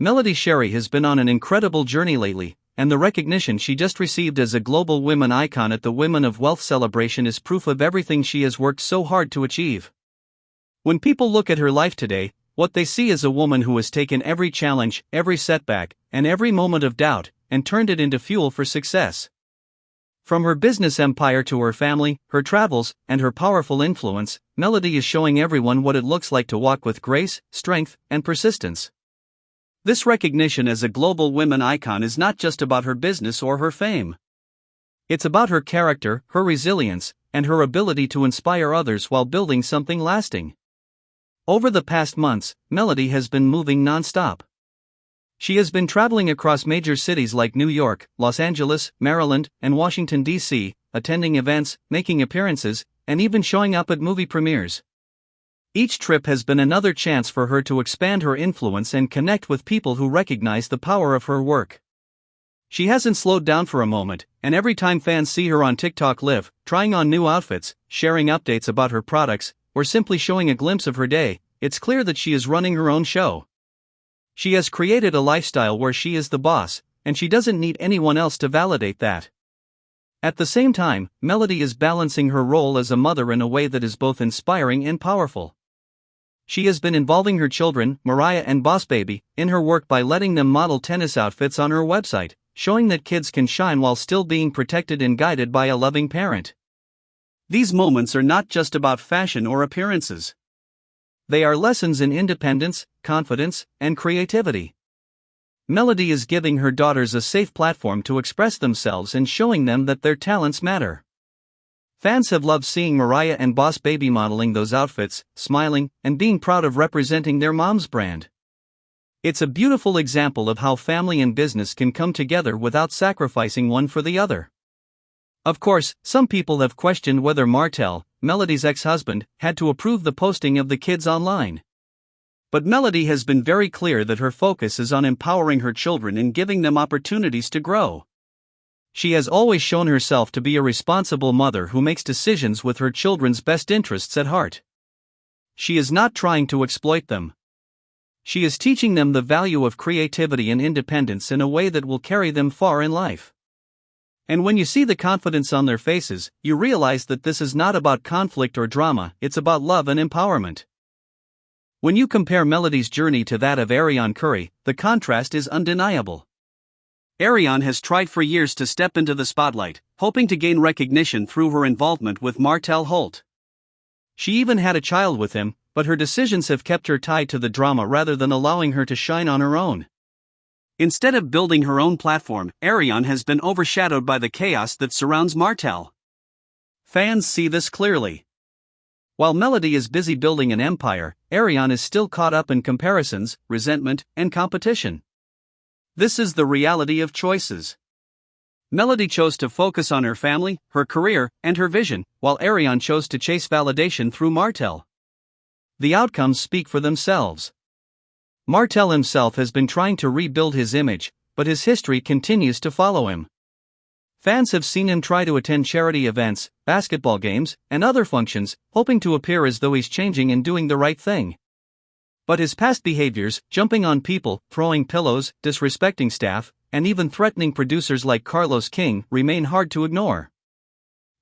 MelodyShari has been on an incredible journey lately, and the recognition she just received as a global women icon at the Women of Wealth celebration is proof of everything she has worked so hard to achieve. When people look at her life today, what they see is a woman who has taken every challenge, every setback, and every moment of doubt, and turned it into fuel for success. From her business empire to her family, her travels, and her powerful influence, Melody is showing everyone what it looks like to walk with grace, strength, and persistence. This recognition as a global women icon is not just about her business or her fame. It's about her character, her resilience, and her ability to inspire others while building something lasting. Over the past months, Melody has been moving non-stop. She has been traveling across major cities like New York, Los Angeles, Maryland, and Washington, D.C., attending events, making appearances, and even showing up at movie premieres. Each trip has been another chance for her to expand her influence and connect with people who recognize the power of her work. She hasn't slowed down for a moment, and every time fans see her on TikTok live, trying on new outfits, sharing updates about her products, or simply showing a glimpse of her day, it's clear that she is running her own show. She has created a lifestyle where she is the boss, and she doesn't need anyone else to validate that. At the same time, Melody is balancing her role as a mother in a way that is both inspiring and powerful. She has been involving her children, Mariah and Boss Baby, in her work by letting them model tennis outfits on her website, showing that kids can shine while still being protected and guided by a loving parent. These moments are not just about fashion or appearances. They are lessons in independence, confidence, and creativity. Melody is giving her daughters a safe platform to express themselves and showing them that their talents matter. Fans have loved seeing Mariah and Boss Baby modeling those outfits, smiling, and being proud of representing their mom's brand. It's a beautiful example of how family and business can come together without sacrificing one for the other. Of course, some people have questioned whether Martel, Melody's ex-husband, had to approve the posting of the kids online. But Melody has been very clear that her focus is on empowering her children and giving them opportunities to grow. She has always shown herself to be a responsible mother who makes decisions with her children's best interests at heart. She is not trying to exploit them. She is teaching them the value of creativity and independence in a way that will carry them far in life. And when you see the confidence on their faces, you realize that this is not about conflict or drama, it's about love and empowerment. When you compare Melody's journey to that of Ariane Curry, the contrast is undeniable. Ariane has tried for years to step into the spotlight, hoping to gain recognition through her involvement with Martel Holt. She even had a child with him, but her decisions have kept her tied to the drama rather than allowing her to shine on her own. Instead of building her own platform, Ariane has been overshadowed by the chaos that surrounds Martel. Fans see this clearly. While Melody is busy building an empire, Ariane is still caught up in comparisons, resentment, and competition. This is the reality of choices. Melody chose to focus on her family, her career, and her vision, while Ariane chose to chase validation through Martel. The outcomes speak for themselves. Martel himself has been trying to rebuild his image, but his history continues to follow him. Fans have seen him try to attend charity events, basketball games, and other functions, hoping to appear as though he's changing and doing the right thing. But his past behaviors, jumping on people, throwing pillows, disrespecting staff, and even threatening producers like Carlos King, remain hard to ignore.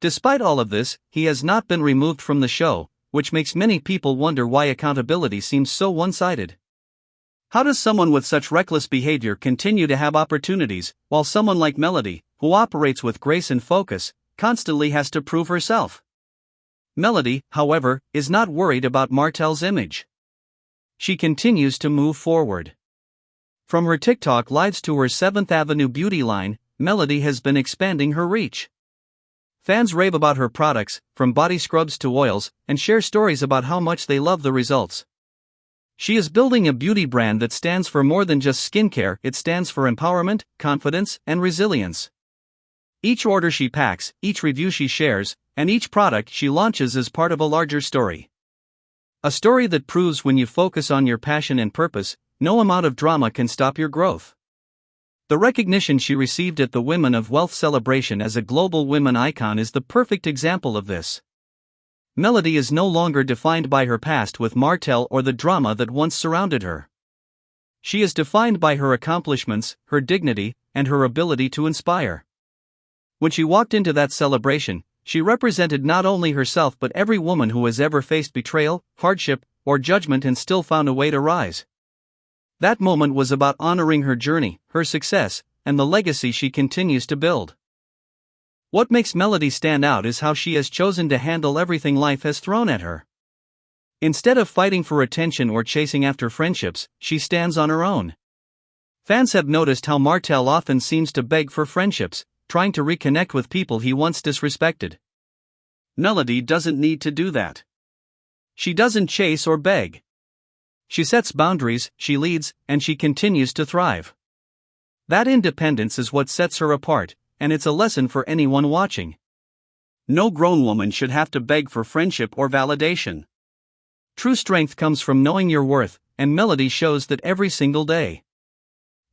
Despite all of this, he has not been removed from the show, which makes many people wonder why accountability seems so one-sided. How does someone with such reckless behavior continue to have opportunities, while someone like Melody, who operates with grace and focus, constantly has to prove herself? Melody, however, is not worried about Martel's image. She continues to move forward. From her TikTok lives to her 7th Avenue beauty line, Melody has been expanding her reach. Fans rave about her products, from body scrubs to oils, and share stories about how much they love the results. She is building a beauty brand that stands for more than just skincare, it stands for empowerment, confidence, and resilience. Each order she packs, each review she shares, and each product she launches is part of a larger story. A story that proves when you focus on your passion and purpose, no amount of drama can stop your growth. The recognition she received at the Women of Wealth celebration as a global women icon is the perfect example of this. Melody is no longer defined by her past with Martel or the drama that once surrounded her. She is defined by her accomplishments, her dignity, and her ability to inspire. When she walked into that celebration, she represented not only herself but every woman who has ever faced betrayal, hardship, or judgment and still found a way to rise. That moment was about honoring her journey, her success, and the legacy she continues to build. What makes Melody stand out is how she has chosen to handle everything life has thrown at her. Instead of fighting for attention or chasing after friendships, she stands on her own. Fans have noticed how Martel often seems to beg for friendships, trying to reconnect with people he once disrespected. Melody doesn't need to do that. She doesn't chase or beg. She sets boundaries, she leads, and she continues to thrive. That independence is what sets her apart, and it's a lesson for anyone watching. No grown woman should have to beg for friendship or validation. True strength comes from knowing your worth, and Melody shows that every single day.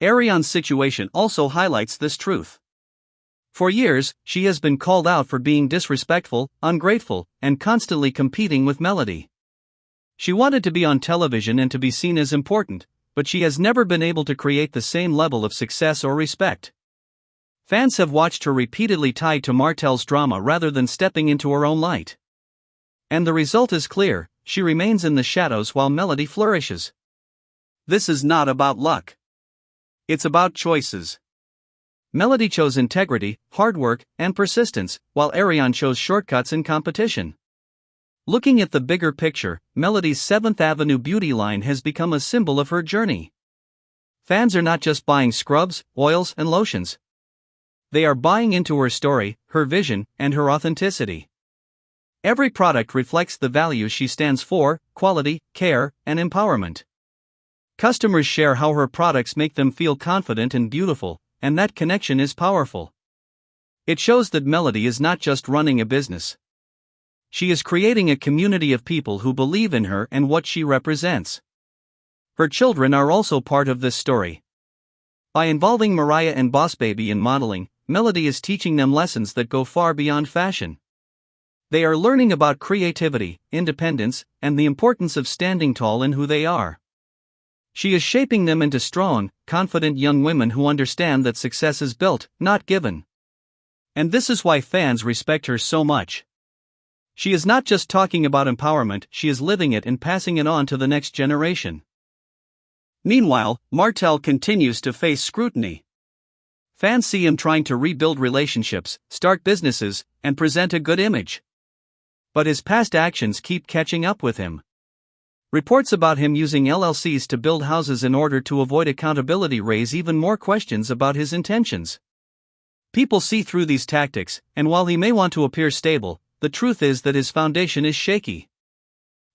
Ariane's situation also highlights this truth. For years, she has been called out for being disrespectful, ungrateful, and constantly competing with Melody. She wanted to be on television and to be seen as important, but she has never been able to create the same level of success or respect. Fans have watched her repeatedly tied to Martel's drama rather than stepping into her own light. And the result is clear. She remains in the shadows while Melody flourishes. This is not about luck. It's about choices. Melody chose integrity, hard work, and persistence, while Ariane chose shortcuts and competition. Looking at the bigger picture, Melody's 7th Avenue beauty line has become a symbol of her journey. Fans are not just buying scrubs, oils, and lotions. They are buying into her story, her vision, and her authenticity. Every product reflects the values she stands for: quality, care, and empowerment. Customers share how her products make them feel confident and beautiful, and that connection is powerful. It shows that Melody is not just running a business. She is creating a community of people who believe in her and what she represents. Her children are also part of this story. By involving Mariah and Boss Baby in modeling, Melody is teaching them lessons that go far beyond fashion. They are learning about creativity, independence, and the importance of standing tall in who they are. She is shaping them into strong, confident young women who understand that success is built, not given. And this is why fans respect her so much. She is not just talking about empowerment, she is living it and passing it on to the next generation. Meanwhile, Martel continues to face scrutiny. Fans see him trying to rebuild relationships, start businesses, and present a good image. But his past actions keep catching up with him. Reports about him using LLCs to build houses in order to avoid accountability raise even more questions about his intentions. People see through these tactics, and while he may want to appear stable, the truth is that his foundation is shaky.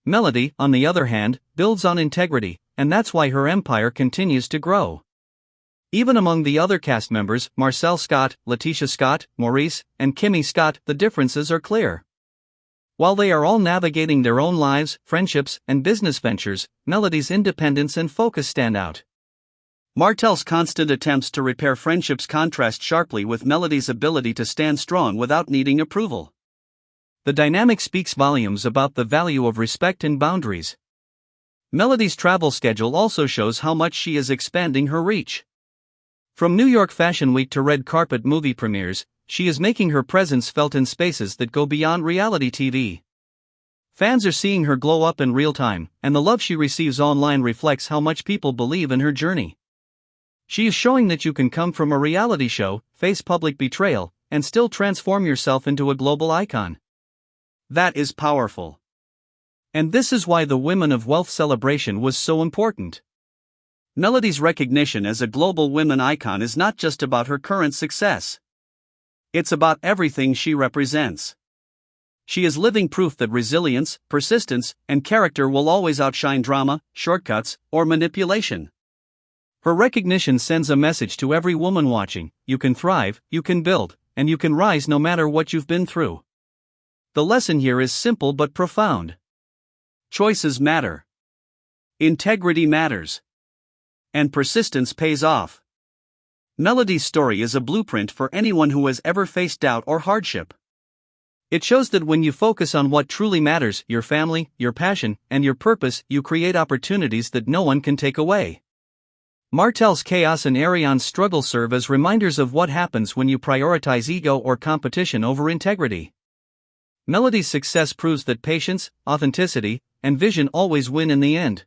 Melody, on the other hand, builds on integrity, and that's why her empire continues to grow. Even among the other cast members, Marcel Scott, Letitia Scott, Maurice, and Kimmy Scott, the differences are clear. While they are all navigating their own lives, friendships, and business ventures, Melody's independence and focus stand out. Martel's constant attempts to repair friendships contrast sharply with Melody's ability to stand strong without needing approval. The dynamic speaks volumes about the value of respect and boundaries. Melody's travel schedule also shows how much she is expanding her reach. From New York Fashion Week to red carpet movie premieres, she is making her presence felt in spaces that go beyond reality TV. Fans are seeing her glow up in real time, and the love she receives online reflects how much people believe in her journey. She is showing that you can come from a reality show, face public betrayal, and still transform yourself into a global icon. That is powerful. And this is why the Women of Wealth celebration was so important. Melody's recognition as a global women icon is not just about her current success. It's about everything she represents. She is living proof that resilience, persistence, and character will always outshine drama, shortcuts, or manipulation. Her recognition sends a message to every woman watching: you can thrive, you can build, and you can rise no matter what you've been through. The lesson here is simple but profound. Choices matter. Integrity matters. And persistence pays off. Melody's story is a blueprint for anyone who has ever faced doubt or hardship. It shows that when you focus on what truly matters, your family, your passion, and your purpose, you create opportunities that no one can take away. Martel's chaos and Ariane's struggle serve as reminders of what happens when you prioritize ego or competition over integrity. Melody's success proves that patience, authenticity, and vision always win in the end.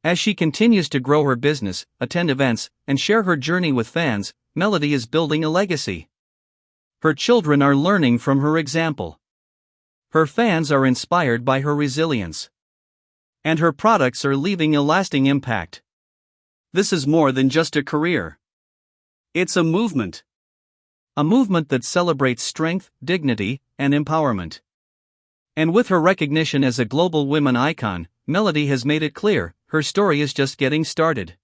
As she continues to grow her business, attend events, and share her journey with fans, Melody is building a legacy. Her children are learning from her example. Her fans are inspired by her resilience. And her products are leaving a lasting impact. This is more than just a career. It's a movement. A movement that celebrates strength, dignity, and empowerment. And with her recognition as a global women icon, Melody has made it clear, her story is just getting started.